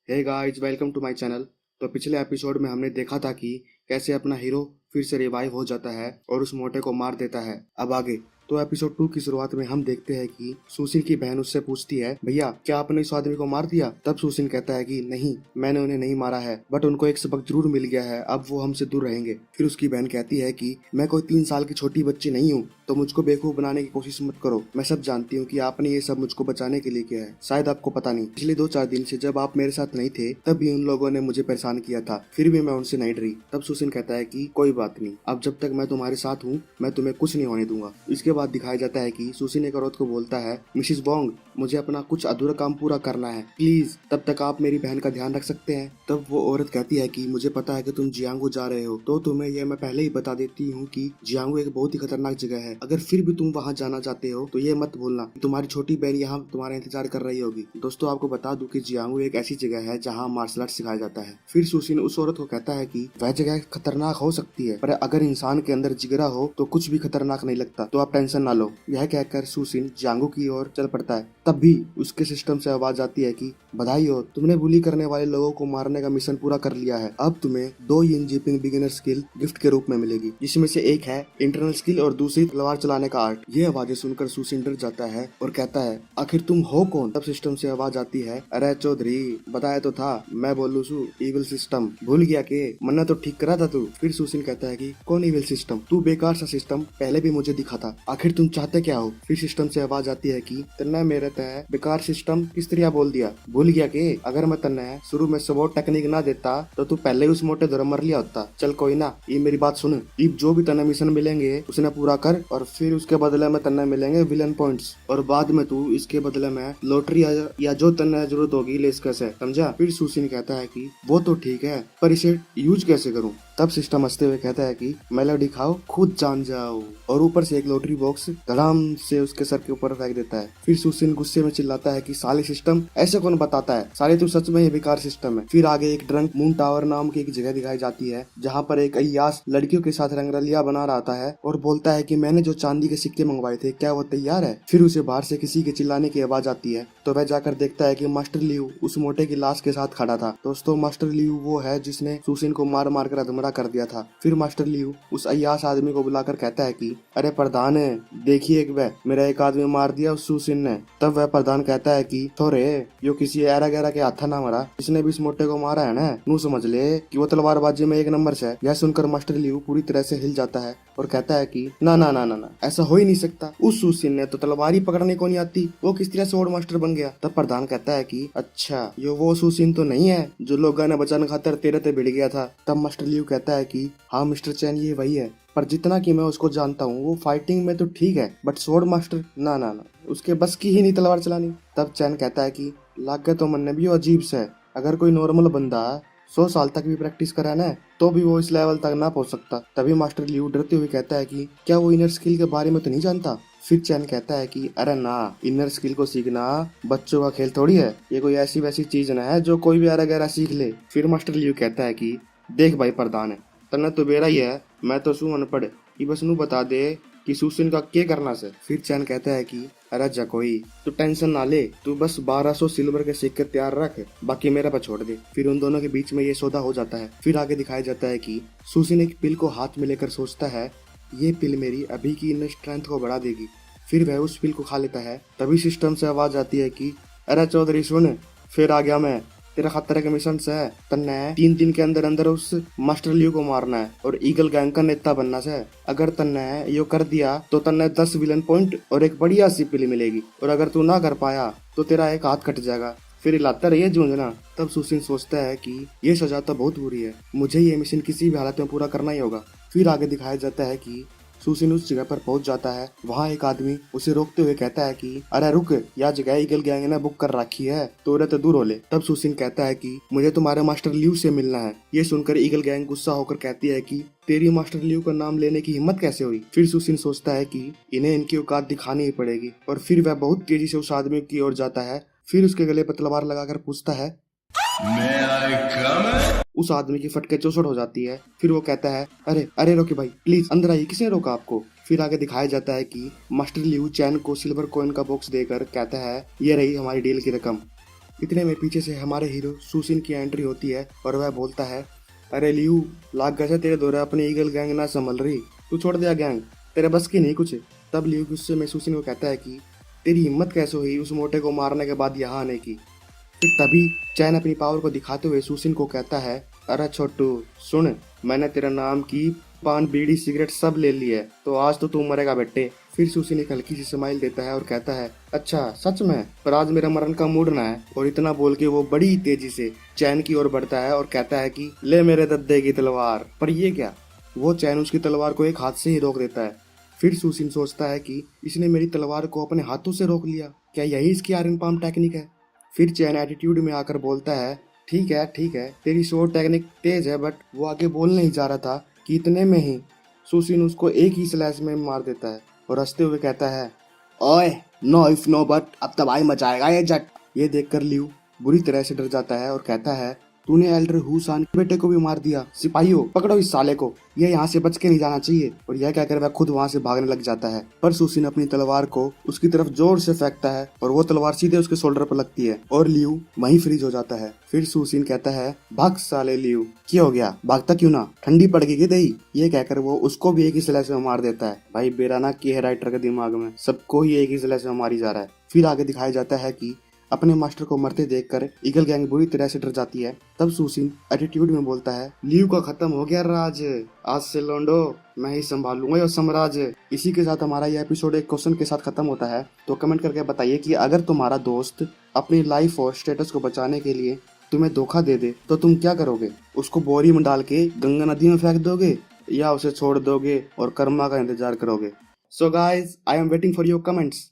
Hey guys, welcome to my channel. तो पिछले episode में हमने देखा था कि कैसे अपना हीरो फिर से रिवाइव हो जाता है और उस मोटे को मार देता है। अब आगे तो एपिसोड 2 की शुरुआत में हम देखते हैं कि सुशील की बहन उससे पूछती है, भैया क्या आपने इस आदमी को मार दिया? तब सुशील कहता है कि नहीं, मैंने उन्हें नहीं मारा है, बट उनको एक सबक जरूर मिल गया है, अब वो हमसे दूर रहेंगे। फिर उसकी बहन कहती है कि मैं कोई 3 साल की छोटी बच्ची नहीं हूँ, तो मुझको बेवकूफ बनाने की कोशिश मत करो। मैं सब जानती हूँ कि आपने ये सब मुझको बचाने के लिए किया है। शायद आपको पता नहीं, पिछले 2-4 दिन से जब आप मेरे साथ नहीं थे तब भी उन लोगों ने मुझे परेशान किया था, फिर भी मैं उनसे नहीं डरी। तब सुशील कहता है कि कोई बात नहीं, अब जब तक मैं तुम्हारे साथ हूँ मैं तुम्हें कुछ नहीं होने दूंगा। इसके बाद दिखाया जाता है कि सुशील एक औरत को बोलता है, मिसिस बोंग, मुझे अपना कुछ अधूरा काम पूरा करना है, प्लीज तब तक आप मेरी बहन का ध्यान रख सकते हैं। तब वो औरत कहती है कि मुझे पता है कि तुम जियांगो जा रहे हो, तो तुम्हें यह मैं पहले ही बता देती हूँ कि जियांगो एक बहुत ही खतरनाक जगह है। अगर फिर भी तुम वहाँ जाना चाहते हो तो ये मत भूलना, तुम्हारी छोटी बहन यहाँ तुम्हारा इंतजार कर रही होगी। दोस्तों आपको बता दूं कि जियांगो एक ऐसी जगह है जहाँ मार्शल आर्ट सिखाया जाता है। फिर सुशील उस औरत को कहता है कि वह जगह खतरनाक हो सकती है, पर अगर इंसान के अंदर जिगरा हो तो कुछ भी खतरनाक नहीं लगता, तो आप टेंशन ना लो। यह कहकर सुशील जियांगो की ओर चल पड़ता है। तब भी उसके सिस्टम से आवाज आती है कि बधाई हो, तुमने बुली करने वाले लोगों को मारने का मिशन पूरा कर लिया है। अब तुम्हें 2 यिनजीपिंग बिगिनर स्किल गिफ्ट के रूप में मिलेगी, जिसमें से एक है इंटरनल स्किल और दूसरी तलवार चलाने का आर्ट। ये आवाजें सुनकर सुशील डर जाता है और कहता है, आखिर तुम हो कौन? तब सिस्टम से आवाज आती है, अरे चौधरी, बताया तो था, मैं बोलू सू इविल सिस्टम, भूल गया के? मन्ना तो ठीक करा था तू। फिर सुशील कहता है कि कौन इविल सिस्टम? तू बेकार सा सिस्टम पहले भी मुझे दिखा था, आखिर तुम चाहते क्या हो? फिर सिस्टम से आवाज आती है कि तन्ना मेरे तय बेकार सिस्टम किस तरह बोल दिया, भूल गया के? अगर मैं तन्ना शुरू में सपोर्ट टेक्निक ना देता तो तू पहले उस मोटे दौरा मर लिया होता। चल कोई ना, ये मेरी बात सुन, अब जो भी तन्ना मिशन मिलेंगे उसने पूरा कर, और फिर उसके बदले में तन्ना मिलेंगे विलन पॉइंट्स, और बाद में तू इसके बदले में लॉटरी या जो तन्ना जरूरत होगी ले कैसे, समझा? फिर सुशील कहता है कि वो तो ठीक है, पर इसे यूज कैसे करूं? तब सिस्टम हंसते हुए कहता है कि मेलोडी खाओ खुद जान जाओ, और ऊपर से एक लॉटरी बॉक्स धड़ाम से उसके सर के ऊपर फेंक देता है। फिर सुशील गुस्से में चिल्लाता है कि साले सिस्टम ऐसे कौन बताता है, साले तू सच में ये बेकार सिस्टम है। फिर आगे एक ड्रंक मून टावर नाम की एक जगह दिखाई जाती है, जहाँ पर एक अय्यास लड़कियों के साथ रंगरलिया बना रहा है और बोलता है कि मैंने जो चांदी के सिक्के मंगवाए थे क्या वो तैयार है? फिर उसे बाहर से किसी के चिल्लाने की आवाज आती है, तो वह जाकर देखता है कि मास्टर लियू उस मोटे की लाश के साथ खड़ा था। दोस्तों मास्टर लियू वो है जिसने सुशील को मार मार कर अधमरा कर दिया था। फिर मास्टर लियू उस अय्यास आदमी को बुलाकर कहता है कि अरे प्रधान है, देखिए वह मेरा एक आदमी मार दिया उस सुशील ने। तब वह प्रधान कहता है कि थोरे यो किसी एरा गैरा के हाथा ना मरा, इसने भी इस मोटे को मारा है ना, नू समझ ले कि वो तलवारबाजी में एक नंबर से है। यह सुनकर मास्टर लियू पूरी तरह से हिल जाता है और कहता है कि ना ना ना ना ना, ऐसा हो ही नहीं सकता, उस सुशील ने तो तलवार ही पकड़ने को नहीं आती, वो किस तरह स्वॉर्ड मास्टर बन गया? तब प्रधान कहता है कि अच्छा, ये वो सुशील तो नहीं है जो लोगों ने बचाने खातिर तेरे ते भिड़ गया था। तब मास्टर लियू कहता है कि हाँ मिस्टर चैन, ये वही है, पर जितना कि मैं उसको जानता हूँ वो फाइटिंग में तो ठीक है, बट स्वॉर्ड मास्टर ना ना ना, उसके बस की ही नहीं तलवार चलानी। तब चैन कहता है कि लागे तो मन भी अजीब से, अगर कोई नॉर्मल बंदा 100 साल तक भी प्रैक्टिस करा ना तो भी वो इस लेवल तक ना पहुंच सकता। तभी मास्टर लियू डरते हुए कहता है कि क्या वो इनर स्किल के बारे में तो नहीं जानता? फिर चैन कहता है कि अरे ना, इनर स्किल को सीखना बच्चों का खेल थोड़ी है, ये कोई ऐसी वैसी चीज ना है जो कोई भी अरा गहरा सीख ले। फिर मास्टर लियू कहता है कि देख भाई प्रधान है, तन्ने तो बेरा ही है, मैं तो सू अनपढ़, ये बस नू बता दे कि सुशील का क्या करना से। फिर चैन कहता है कि अरे जकोई तू टेंशन ना ले, तू बस 1200 सिल्वर के सिक्के तैयार रख, बाकी मेरे पर छोड़ दे। फिर उन दोनों के बीच में ये सौदा हो जाता है। फिर आगे दिखाया जाता है कि सुशील एक पिल को हाथ में लेकर सोचता है, ये पिल मेरी अभी की इनर स्ट्रेंथ को बढ़ा देगी। फिर वह उस पिल को खा लेता है। तभी सिस्टम से आवाज आती है कि अरे चौधरी सुन, फिर आ गया मैं, तेरा खतरे के मिशन से है, तन्ने 3 दिन के अंदर अंदर उस मास्टर लियू को मारना है और ईगल गैंग का नेता बनना से। अगर तन्ने यो कर दिया तो तन्ने 10 विलन पॉइंट और एक बढ़िया सी पिल मिलेगी, और अगर तू ना कर पाया तो तेरा एक हाथ कट जाएगा, फिर हिलाता रहिए जूझना। तब सुशील सोचता है कि ये सजा तो बहुत बुरी है, मुझे ये मिशन किसी भी हालत में पूरा करना ही होगा। फिर आगे दिखाया जाता है कि सुशील उस जगह पर पहुंच जाता है। वहाँ एक आदमी उसे रोकते हुए कहता है कि अरे रुक, यह जगह ईगल गैंग ने बुक कर रखी है, तो रे तो दूर हो ले। तब सुशील कहता है कि मुझे तुम्हारे मास्टर लियू से मिलना है। ये सुनकर ईगल गैंग गुस्सा होकर कहती है कि तेरी मास्टर लियू का नाम लेने की हिम्मत कैसे हुई? फिर सुशील सोचता है कि इन्हें इनकी औकात दिखानी ही पड़ेगी, और फिर वह बहुत तेजी से उस आदमी की ओर जाता है। फिर उसके गले पर तलवार लगाकर पूछता है, उस आदमी की फटके चौसठ हो जाती है। फिर वो कहता है, अरे अरे रोके भाई, प्लीज अंदर आइए, किसने रोका आपको? फिर आगे दिखाया जाता है कि मास्टर लियू चैन को सिल्वर कॉइन का बॉक्स देकर कहता है, ये रही हमारी डील की रकम। इतने में पीछे से हमारे हीरो सुसिन की एंट्री होती है और वह बोलता है, अरे लियू, लाग गए तेरे दौरे अपनी ईगल गैंग ना संभल रही, तू छोड़ दिया गैंग, तेरे बस की नहीं कुछ। तब लियू गुस्से में सुसिन को कहता है कि तेरी हिम्मत कैसे हुई उस मोटे को मारने के बाद यहाँ आने की। फिर तभी चैन अपनी पावर को दिखाते हुए सुसिन को कहता है, अरे छोटू सुन, मैंने तेरा नाम की पान बीड़ी सिगरेट सब ले ली है, तो आज तो तू मरेगा बेटे। फिर सुसिन एक हल्की सी स्माइल देता है और कहता है, अच्छा सच में, पर आज मेरा मरण का मूड ना है। और इतना बोल के वो बड़ी तेजी से चैन की ओर बढ़ता है और कहता है कि ले मेरे दद्दे की तलवार। पर ये क्या, वो चैन उसकी तलवार को एक हाथ से ही रोक देता है। फिर सुसिन सोचता है कि इसने मेरी तलवार को अपने हाथों से रोक लिया, क्या यही इसकी आयरन पाम टेक्निक है। फिर चैन एटीट्यूड में आकर बोलता है, ठीक है, तेरी शॉर्ट टेक्निक तेज है, बट वो आगे बोल नहीं जा रहा था कि इतने में ही सुसिन उसको एक ही स्लैश में मार देता है और हंसते हुए कहता है, ओए नो इफ नो बट, अब तबाही मचाएगा ये जट। ये देखकर लियू बुरी तरह से डर जाता है और कहता है, तूने एल्डर हुसान के बेटे को भी मार दिया, सिपाहियों पकड़ो इस साले को, ये यहाँ से बच के नहीं जाना चाहिए। और यह कहकर वह खुद वहाँ से भागने लग जाता है। पर सुसिन अपनी तलवार को उसकी तरफ जोर से फेंकता है और वो तलवार सीधे उसके शोल्डर पर लगती है और लियू वहीं फ्रीज हो जाता है। फिर सुसिन कहता है, भाग साले लियू, क्या हो गया, भागता क्यों ना, ठंडी पड़ गई दही। ये कहकर वो उसको भी एक ही स्लैश में मार देता है। भाई बेराना की है राइटर के दिमाग में, सबको ही एक ही स्लैश में मारी जा रहा है। फिर आगे दिखाया जाता है कि अपने मास्टर को मरते देखकर ईगल गैंग बुरी तरह से डर जाती है। तब सुसिन एटीट्यूड में बोलता है, लियू का खत्म हो गया राज, आज से लोंडो मैं ही संभालूंगा ये साम्राज्य। इसी के साथ हमारा ये एपिसोड एक क्वेश्चन के साथ खत्म होता है। तो कमेंट करके बताइए कि अगर तुम्हारा दोस्त अपनी लाइफ और स्टेटस को बचाने के लिए तुम्हें धोखा दे दे तो तुम क्या करोगे, उसको बोरी में डाल के गंगा नदी में फेंक दोगे या उसे छोड़ दोगे और कर्मा का इंतजार करोगे। So guys, I am waiting for your comments.